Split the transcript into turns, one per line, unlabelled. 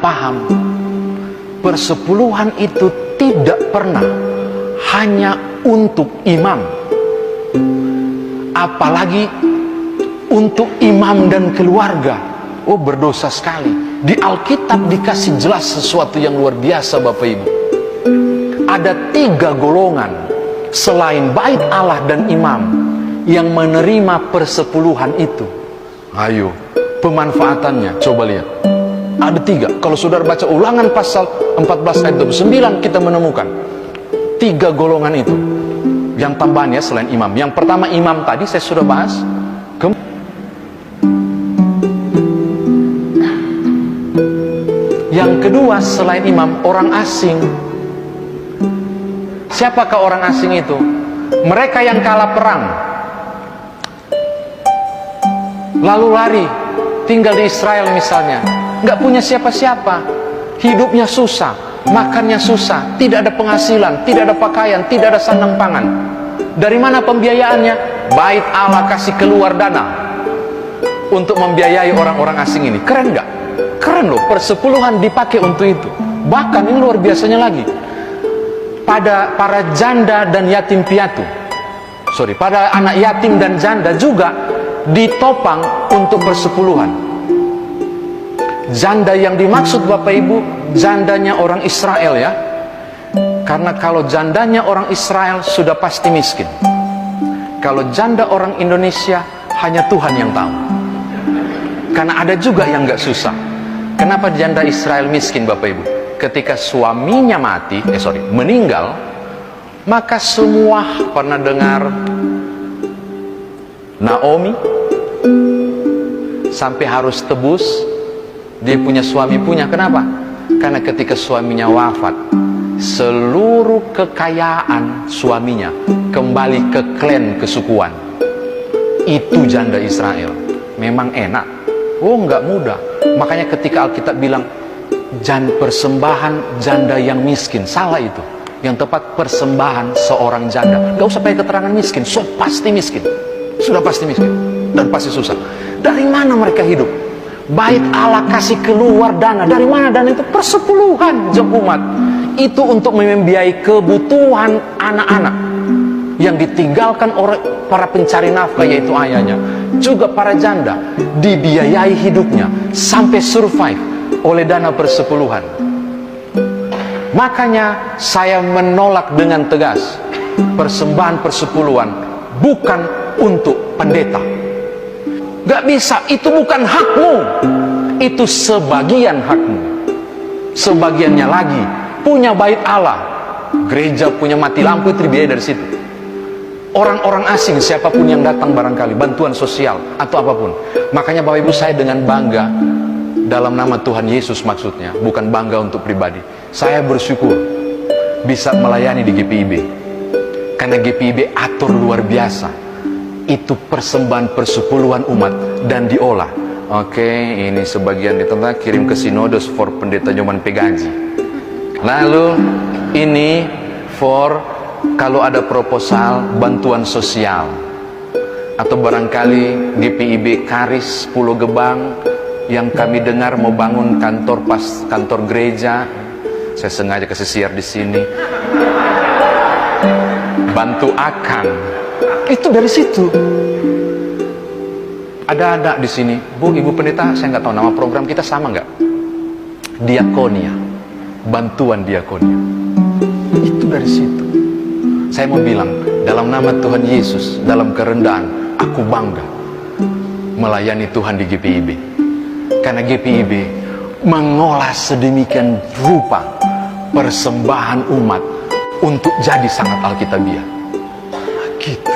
paham persepuluhan itu tidak pernah hanya untuk imam, apalagi untuk imam dan keluarga. Oh, berdosa sekali. Di Alkitab dikasih jelas sesuatu yang luar biasa, Bapak Ibu. Ada 3 golongan selain bait Allah dan imam yang menerima persepuluhan itu. Ayo, pemanfaatannya coba lihat. Ada 3. Kalau saudara baca Ulangan pasal 14 ayat 29, kita menemukan 3 golongan itu. Yang tambahannya selain imam. Yang pertama imam tadi saya sudah bahas. Yang kedua selain imam, orang asing. Siapakah orang asing itu? Mereka yang kalah perang, lalu lari, tinggal di Israel misalnya, nggak punya siapa-siapa, hidupnya susah, makannya susah, tidak ada penghasilan, tidak ada pakaian, tidak ada sandang pangan. Dari mana pembiayaannya? Bait Allah kasih keluar dana untuk membiayai orang-orang asing ini. Keren nggak? Keren loh, persepuluhan dipakai untuk itu. Bahkan ini luar biasanya lagi, pada para janda dan yatim piatu, pada anak yatim dan janda juga ditopang untuk persepuluhan. Janda yang dimaksud Bapak Ibu, jandanya orang Israel ya. Karena kalau jandanya orang Israel sudah pasti miskin. Kalau janda orang Indonesia hanya Tuhan yang tahu. Karena ada juga yang nggak susah. Kenapa janda Israel miskin, Bapak Ibu? Ketika suaminya meninggal, maka semua pernah dengar Naomi sampai harus tebus dia punya suami punya. Kenapa? Karena ketika suaminya wafat, seluruh kekayaan suaminya kembali ke klan kesukuan. Itu janda Israel. Memang enak. Oh, nggak mudah. Makanya ketika Alkitab bilang persembahan janda yang miskin, salah itu. Yang tepat persembahan seorang janda. Gak usah pakai keterangan miskin, pasti miskin. Sudah pasti miskin dan pasti susah. Dari mana mereka hidup? Bait Allah kasih keluar dana. Dari mana dana itu? Persepuluhan jemaat. Itu untuk membiayai kebutuhan anak-anak yang ditinggalkan oleh para pencari nafkah, yaitu ayahnya. Juga para janda dibiayai hidupnya sampai survive oleh dana persepuluhan. Makanya saya menolak dengan tegas persembahan persepuluhan bukan untuk pendeta. Gak bisa, itu bukan hakmu. Itu sebagian hakmu. Sebagiannya lagi punya bait Allah. Gereja punya mati lampu, itu dibiayai dari situ. Orang-orang asing, siapapun yang datang barangkali, bantuan sosial atau apapun. Makanya Bapak Ibu, saya dengan bangga, dalam nama Tuhan Yesus maksudnya, bukan bangga untuk pribadi, saya bersyukur bisa melayani di GPIB. Karena GPIB atur luar biasa. Itu persembahan persepuluhan umat dan diolah. Oke, ini sebagian ditentang kirim ke Sinodos for Pendeta Nyoman Pegaji. Lalu ini for kalau ada proposal bantuan sosial, atau barangkali GPIB Karis Pulau Gebang yang kami dengar mau bangun kantor gereja. Saya sengaja kasih siar di sini. Bantu akan. Itu dari situ. Ada anak di sini, Bu, Ibu Pendeta, saya nggak tahu nama program kita sama nggak? Diakonia, bantuan diakonia. Itu dari situ. Saya mau bilang, dalam nama Tuhan Yesus, dalam kerendahan, aku bangga melayani Tuhan di GPIB. Karena GPIB mengolah sedemikian rupa persembahan umat untuk jadi sangat alkitabiah. Gitu.